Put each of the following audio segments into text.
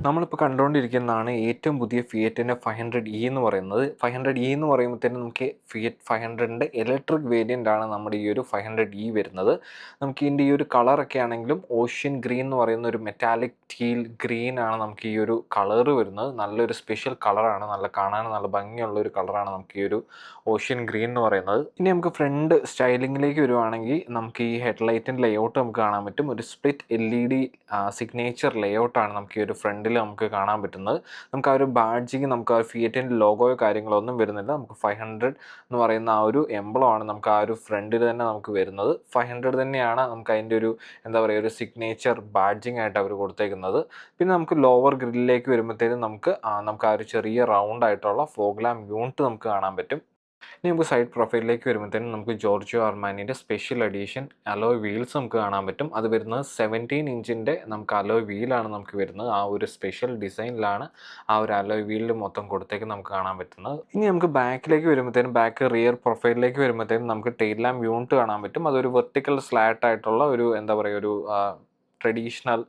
നമ്മളിപ്പോൾ കണ്ടുകൊണ്ടിരിക്കുന്നതാണ് ഏറ്റവും പുതിയ ഫിയറ്റിൻ്റെ 500E എന്ന് പറയുന്നത്. 500E എന്ന് പറയുമ്പോഴത്തേനും നമുക്ക് ഫിയറ്റ് 500ൻ്റെ ഇലക്ട്രിക് വേരിയൻ്റ് ആണ് നമ്മുടെ ഈ ഒരു 500E വരുന്നത്. നമുക്ക് ഇതിൻ്റെ ഈ ഒരു കളറൊക്കെ ആണെങ്കിലും ഓഷ്യൻ ഗ്രീൻ എന്ന് പറയുന്ന ഒരു മെറ്റാലിക് ടീൽ ഗ്രീൻ ആണ് നമുക്ക് ഈ ഒരു കളറ് വരുന്നത്. നല്ലൊരു സ്പെഷ്യൽ കളറാണ്, കാണാൻ നല്ല ഭംഗിയുള്ള ഒരു കളറാണ് നമുക്ക് ഈ ഒരു ഓഷ്യൻ ഗ്രീൻ എന്ന് പറയുന്നത്. ഇനി നമുക്ക് ഫ്രണ്ട് സ്റ്റൈലിങ്ങിലേക്ക് വരുവാണെങ്കിൽ നമുക്ക് ഈ ഹെഡ്ലൈറ്റിൻ്റെ ലേഔട്ട് നമുക്ക് കാണാൻ പറ്റും. ഒരു സ്പ്ലിറ്റ് LED സിഗ്നേച്ചർ ലേഔട്ടാണ് നമുക്ക് ഈ ഒരു ഫ്രണ്ടിൽ നമുക്ക് കാണാൻ പറ്റുന്നത്. നമുക്ക് ആ ഒരു ബാഡ്ജിങ്, നമുക്ക് ആ ഫിയറ്റിൻ്റെ ലോഗോയോ കാര്യങ്ങളോ ഒന്നും വരുന്നില്ല. നമുക്ക് 500 എന്ന് പറയുന്ന ആ ഒരു എംബ്ലമാണ് നമുക്ക് ആ ഒരു ഫ്രണ്ടിൽ തന്നെ നമുക്ക് വരുന്നത്. 500 തന്നെയാണ് നമുക്ക് അതിൻ്റെ ഒരു ഒരു സിഗ്നേച്ചർ ബാഡ്ജിങ് ആയിട്ട് അവർ കൊടുത്തേക്കുന്നത്. പിന്നെ നമുക്ക് ലോവർ ഗ്രില്ലിലേക്ക് വരുമ്പോഴത്തേക്കും നമുക്ക് ആ ഒരു ചെറിയ റൗണ്ട് ആയിട്ടുള്ള ഫോഗ് ലാമ്പ് യൂണിറ്റ് നമുക്ക് കാണാൻ പറ്റും. ഇനി നമുക്ക് സൈഡ് പ്രൊഫൈലിലേക്ക് വരുമ്പോഴത്തേനും നമുക്ക് ജോർജിയോ അർമാനിൻ്റെ സ്പെഷ്യൽ എഡിഷൻ അലോയ് വീൽസ് നമുക്ക് കാണാൻ പറ്റും. അത് വരുന്നത് 17 ഇഞ്ചിൻ്റെ നമുക്ക് അലോയ് വീലാണ് നമുക്ക് വരുന്നത്. ആ ഒരു സ്പെഷ്യൽ ഡിസൈനിലാണ് ആ ഒരു അലോയ് വീലിൽ മൊത്തം കൊടുത്തേക്ക് നമുക്ക് കാണാൻ പറ്റുന്നത്. ഇനി നമുക്ക് ബാക്കിലേക്ക് വരുമ്പോഴത്തേനും റിയർ പ്രൊഫൈലിലേക്ക് വരുമ്പോഴത്തേനും നമുക്ക് ടെയിൽ ലാമ്പ് യൂണിറ്റ് കാണാൻ പറ്റും. അതൊരു വെർട്ടിക്കൽ സ്ലാറ്റ് ആയിട്ടുള്ള ഒരു ഒരു ട്രഡീഷണൽ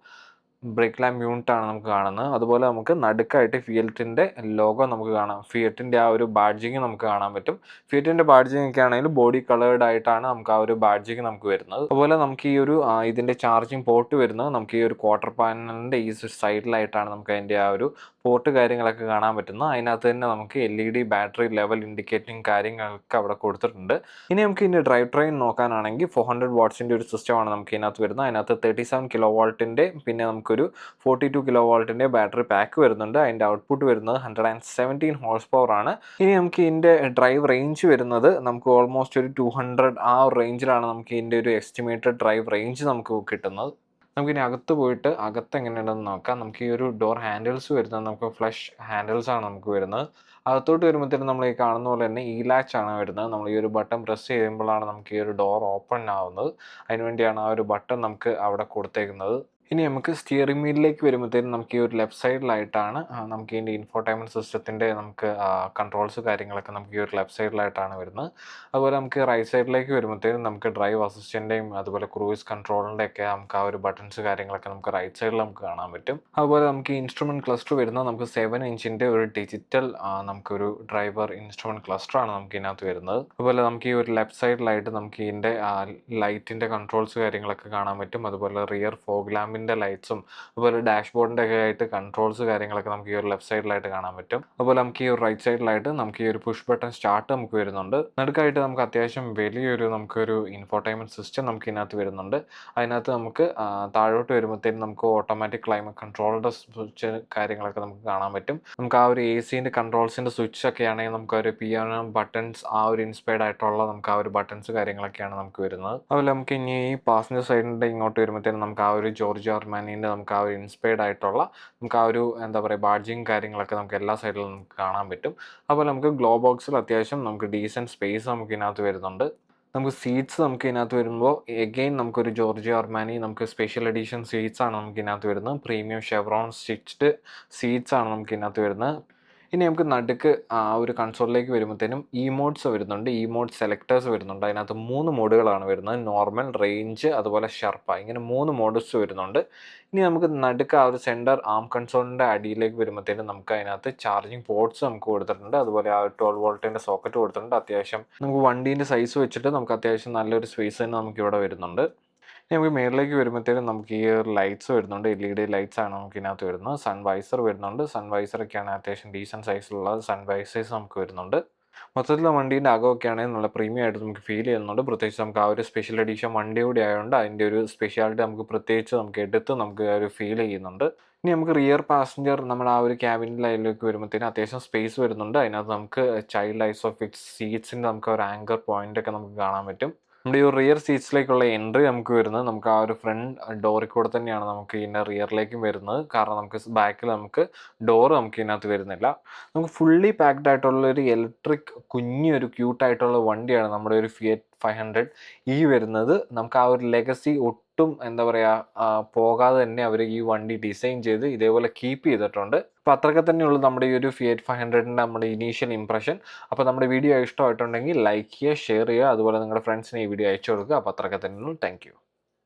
ബ്രേക്ക് ലാമ്പ് യൂണിറ്റ് ആണ് നമുക്ക് കാണുന്നത്. അതുപോലെ നമുക്ക് നടുക്കായിട്ട് ഫിയറ്റിൻ്റെ ലോഗോ നമുക്ക് കാണാം. ഫിയറ്റിൻ്റെ ആ ഒരു ബാഡ്ജിങ് നമുക്ക് കാണാൻ പറ്റും. ഫിയറ്റിൻ്റെ ബാഡ്ജിങ് ഒക്കെ ആണെങ്കിൽ ബോഡി കളേർഡ് ആയിട്ടാണ് നമുക്ക് ആ ഒരു ബാഡ്ജിങ് നമുക്ക് വരുന്നത്. അതുപോലെ നമുക്ക് ഈ ഒരു ഇതിൻ്റെ ചാർജിങ് പോർട്ട് വരുന്നത് നമുക്ക് ഈ ഒരു ക്വാർട്ടർ പാനലിൻ്റെ ഈ സൈഡിലായിട്ടാണ് നമുക്ക് അതിൻ്റെ ആ ഒരു പോർട്ട് കാര്യങ്ങളൊക്കെ കാണാൻ പറ്റുന്നത്. അതിനകത്ത് തന്നെ നമുക്ക് LED ബാറ്ററി ലെവൽ ഇൻഡിക്കേറ്റിംഗ് കാര്യങ്ങളൊക്കെ അവിടെ കൊടുത്തിട്ടുണ്ട്. ഇനി നമുക്ക് ഇതിൻ്റെ ഡ്രൈവ് ട്രെയിൻ നോക്കാനാണെങ്കിൽ 400 വാട്ട്സിൻ്റെ ഒരു സിസ്റ്റമാണ് നമുക്ക് ഇതിനകത്ത് വരുന്നത്. അതിനകത്ത് 37 കിലോ വാൾട്ടിൻ്റെ പിന്നെ നമുക്കൊരു 42 കിലോ വാൾട്ടിൻ്റെ ബാറ്ററി പാക്ക് വരുന്നുണ്ട്. അതിൻ്റെ ഔട്ട്പുട്ട് വരുന്നത് 117 ഹോഴ്സ് പവർ ആണ്. ഇനി നമുക്ക് ഇതിൻ്റെ ഡ്രൈവ് റേഞ്ച് വരുന്നത് നമുക്ക് ഓൾമോസ്റ്റ് ഒരു 200 ആ റേഞ്ചിലാണ് നമുക്ക് ഇതിൻ്റെ ഒരു എസ്റ്റിമേറ്റഡ് ഡ്രൈവ് റേഞ്ച് നമുക്ക് കിട്ടുന്നത്. നമുക്കിനി അകത്ത് പോയിട്ട് അകത്ത് എങ്ങനെയുണ്ടെന്ന് നോക്കാം. നമുക്ക് ഈ ഒരു ഡോർ ഹാൻഡിൽസ് വരുന്നത് നമുക്ക് ഫ്ലഷ് ഹാൻഡിൽസ് ആണ് നമുക്ക് വരുന്നത്. അകത്തോട്ട് വരുമ്പോഴത്തേനും നമ്മൾ ഈ കാണുന്ന പോലെ തന്നെ ലാച്ച് ആണ് വരുന്നത്. നമ്മൾ ഈ ഒരു ബട്ടൺ പ്രസ് ചെയ്യുമ്പോഴാണ് നമുക്ക് ഈ ഒരു ഡോർ ഓപ്പൺ ആവുന്നത്. അതിനുവേണ്ടിയാണ് ആ ഒരു ബട്ടൺ നമുക്ക് അവിടെ കൊടുത്തേക്കുന്നത്. ഇനി നമുക്ക് സ്റ്റിയറിംഗ് വീലിലേക്ക് വരുമ്പോഴത്തേനും നമുക്ക് ഈ ഒരു ലെഫ്റ്റ് സൈഡിലായിട്ടാണ് നമുക്ക് ഇതിൻ്റെ ഇൻഫോർടൈൻമെൻറ്റ് സിസ്റ്റത്തിൻ്റെ നമുക്ക് കൺട്രോൾസ് കാര്യങ്ങളൊക്കെ നമുക്ക് ഈ ഒരു ലെഫ്റ്റ് സൈഡിലായിട്ടാണ് വരുന്നത്. അതുപോലെ നമുക്ക് റൈറ്റ് സൈഡിലേക്ക് വരുമ്പോഴത്തേനും നമുക്ക് ഡ്രൈവ് അസിസ്റ്റൻ്റെയും അതുപോലെ ക്രൂയിസ് കൺട്രോളിൻ്റെ ഒക്കെ നമുക്ക് ആ ഒരു ബട്ടൺസ് കാര്യങ്ങളൊക്കെ നമുക്ക് റൈറ്റ് സൈഡിൽ നമുക്ക് കാണാൻ പറ്റും. അതുപോലെ നമുക്ക് ഇൻസ്ട്രുമെൻറ്റ് ക്ലസ്റ്റർ വരുന്നത് നമുക്ക് 7 ഇഞ്ചിൻ്റെ ഒരു ഡിജിറ്റൽ നമുക്കൊരു ഡ്രൈവർ ഇൻസ്ട്രുമെൻറ്റ് ക്ലസ്റ്ററാണ് നമുക്ക് ഇതിനകത്ത് വരുന്നത്. അതുപോലെ നമുക്ക് ഈ ഒരു ലെഫ്റ്റ് സൈഡിലായിട്ട് നമുക്ക് ഇതിൻ്റെ ലൈറ്റിൻ്റെ കൺട്രോൾസ് കാര്യങ്ങളൊക്കെ കാണാൻ പറ്റും. അതുപോലെ റിയർ ഫോഗ് ലാമ്പ് ലൈറ്റ്സും അതുപോലെ ഡാഷ്ബോർഡിൻ്റെ ഒക്കെ ആയിട്ട് കൺട്രോൾസ് കാര്യങ്ങളൊക്കെ നമുക്ക് ഈ ഒരു ലെഫ്റ്റ് സൈഡിലായിട്ട് കാണാൻ പറ്റും. അതുപോലെ നമുക്ക് ഈ ഒരു റൈറ്റ് സൈഡിലായിട്ട് നമുക്ക് ഈ ഒരു പുഷ് ബട്ടൺ സ്റ്റാർട്ട് നമുക്ക് വരുന്നുണ്ട്. നടുക്കായിട്ട് നമുക്ക് അത്യാവശ്യം വലിയൊരു നമുക്കൊരു ഇൻഫോർടൈൻമെൻറ്റ് സിസ്റ്റം നമുക്ക് ഇതിനകത്ത് വരുന്നുണ്ട്. അതിനകത്ത് നമുക്ക് താഴോട്ട് വരുമ്പോഴത്തേനും നമുക്ക് ഓട്ടോമാറ്റിക് ക്ലൈമറ്റ് കൺട്രോളിൻ്റെ സ്വിച്ച് കാര്യങ്ങളൊക്കെ നമുക്ക് കാണാൻ പറ്റും. നമുക്ക് ആ ഒരു AC കൺട്രോൾസിൻ്റെ സ്വിച്ച് ഒക്കെ ആണെങ്കിൽ നമുക്ക് ഒരു പിയാനോ ബട്ടൺസ് ആ ഒരു ഇൻസ്പയർഡ് ആയിട്ടുള്ള നമുക്ക് ആ ഒരു ബട്ടൺസ് കാര്യങ്ങളൊക്കെയാണ് നമുക്ക് വരുന്നത്. അതുപോലെ നമുക്ക് ഇനി ഈ പാസഞ്ചർ സൈഡിൻ്റെ ഇങ്ങോട്ട് വരുമ്പോഴത്തേനും നമുക്ക് ആ ഒരു ജോർജിയോ അർമാനിൻ്റെ നമുക്ക് ആ ഒരു ഇൻസ്പയർഡ് ആയിട്ടുള്ള നമുക്ക് ആ ഒരു ബാഡ്ജിങ് കാര്യങ്ങളൊക്കെ നമുക്ക് എല്ലാ സൈഡിലും നമുക്ക് കാണാൻ പറ്റും. അതുപോലെ നമുക്ക് ഗ്ലോ ബോക്സിൽ അത്യാവശ്യം നമുക്ക് ഡീസൻറ്റ് സ്പേസ് നമുക്ക് ഇതിനകത്ത് വരുന്നുണ്ട്. നമുക്ക് സീറ്റ്സ് നമുക്ക് ഇതിനകത്ത് വരുമ്പോൾ എഗെയിൻ നമുക്കൊരു ജോർജിയോ അർമാനി നമുക്ക് സ്പെഷ്യൽ എഡിഷൻ സീറ്റ്സ് ആണ് നമുക്ക് ഇതിനകത്ത് വരുന്നത്. പ്രീമിയം ഷെവ്രോൺ സ്റ്റിച്ച്ഡ് സീറ്റ്സ് ആണ് നമുക്ക് ഇതിനകത്ത് വരുന്നത്. ഇനി നമുക്ക് നടുക്ക് ആ ഒരു കൺസോളിലേക്ക് വരുമ്പോഴത്തേനും മോഡ്സ് വരുന്നുണ്ട്. മോഡ് സെലക്ടേഴ്സ് വരുന്നുണ്ട്. അതിനകത്ത് 3 മോഡുകളാണ് വരുന്നത്. നോർമൽ, റേഞ്ച്, അതുപോലെ ഷർപ്പ, ഇങ്ങനെ 3 മോഡ്സ് വരുന്നുണ്ട്. ഇനി നമുക്ക് നടുക്ക് ആ ഒരു സെൻറ്റർ ആം കൺസോളിൻ്റെ അടിയിലേക്ക് വരുമ്പോഴത്തേനും നമുക്ക് അതിനകത്ത് ചാർജിങ് പോർട്സ് നമുക്ക് കൊടുത്തിട്ടുണ്ട്. അതുപോലെ ആ 12 വോൾട്ടിൻ്റെ സോക്കറ്റ് കൊടുത്തിട്ടുണ്ട്. അത്യാവശ്യം നമുക്ക് വണ്ടീൻ്റെ സൈസ് വെച്ചിട്ട് നമുക്ക് അത്യാവശ്യം നല്ലൊരു സ്പേസ് തന്നെ നമുക്ക് ഇവിടെ വരുന്നുണ്ട്. നമുക്ക് മേളിലേക്ക് വരുമ്പോഴത്തേനും നമുക്ക് ഈ ലൈറ്റ്സ് വരുന്നുണ്ട്. LED ലൈറ്റ്സ് ആണ് നമുക്ക് ഇതിനകത്ത് വരുന്നത്. സൺവൈസർ വരുന്നുണ്ട്. സൺവൈസറൊക്കെയാണ് അത്യാവശ്യം ഡീസൻറ്റ് സൈസിലുള്ളത്. സൺവൈസേഴ്സ് നമുക്ക് വരുന്നുണ്ട്. മൊത്തത്തിൽ വണ്ടീൻ്റെ അകമൊക്കെ ആണെങ്കിൽ നല്ല പ്രീമിയം ആയിട്ട് നമുക്ക് ഫീൽ ചെയ്യുന്നുണ്ട്. പ്രത്യേകിച്ച് നമുക്ക് ആ ഒരു സ്പെഷ്യൽ എഡിഷൻ വണ്ടി കൂടി ആയതുകൊണ്ട് അതിൻ്റെ ഒരു സ്പെഷ്യാലിറ്റി നമുക്ക് പ്രത്യേകിച്ച് നമുക്ക് എടുത്ത് നമുക്ക് ആ ഒരു ഫീൽ ചെയ്യുന്നുണ്ട്. ഇനി നമുക്ക് റിയർ പാസഞ്ചർ നമ്മുടെ ആ ഒരു ക്യാബിൻ്റെ ലൈനിലേക്ക് വരുമ്പോഴത്തേനും അത്യാവശ്യം സ്പേസ് വരുന്നുണ്ട്. അതിനകത്ത് നമുക്ക് ചൈൽഡ് ഐസോഫിക്സ് സീറ്റ്സിൻ്റെ നമുക്ക് ഒരു ആങ്കർ പോയിൻ്റ് ഒക്കെ നമുക്ക് കാണാൻ പറ്റും. നമ്മുടെ ഈ റിയർ സീറ്റ്സിലേക്കുള്ള എൻട്രി നമുക്ക് വരുന്നത് നമുക്ക് ആ ഒരു ഫ്രണ്ട് ഡോറിൽ കൂടെ തന്നെയാണ് നമുക്ക് ഇതിൻ്റെ റിയറിലേക്കും വരുന്നത്. കാരണം നമുക്ക് ബാക്കിൽ നമുക്ക് ഡോറ് നമുക്ക് ഇതിനകത്ത് വരുന്നില്ല. നമുക്ക് ഫുള്ളി പാക്ഡ് ആയിട്ടുള്ള ഒരു ഇലക്ട്രിക് കുഞ്ഞൊരു ക്യൂട്ടായിട്ടുള്ള വണ്ടിയാണ് നമ്മുടെ ഒരു ഫിയറ്റ് 500E വരുന്നത്. നമുക്ക് ആ ഒരു ലെഗസി ഒട്ടും പോകാതെ തന്നെ അവർ ഈ വണ്ടി ഡിസൈൻ ചെയ്ത് ഇതേപോലെ കീപ്പ് ചെയ്തിട്ടുണ്ട്. അപ്പോൾ അത്രയൊക്കെ തന്നെയുള്ളൂ നമ്മുടെ ഈ ഒരു ഫിയറ്റ് 500ൻ്റെ നമ്മുടെ ഇനീഷ്യൽ ഇംപ്രഷൻ. അപ്പോൾ നമ്മുടെ വീഡിയോ ഇഷ്ടമായിട്ടുണ്ടെങ്കിൽ ലൈക്ക് ചെയ്യുക, ഷെയർ ചെയ്യുക, അതുപോലെ നിങ്ങളുടെ ഫ്രണ്ട്സിന് ഈ വീഡിയോ അയച്ചു കൊടുക്കുക. അപ്പോൾ അത്രയൊക്കെ തന്നെയുള്ളൂ. Thank U.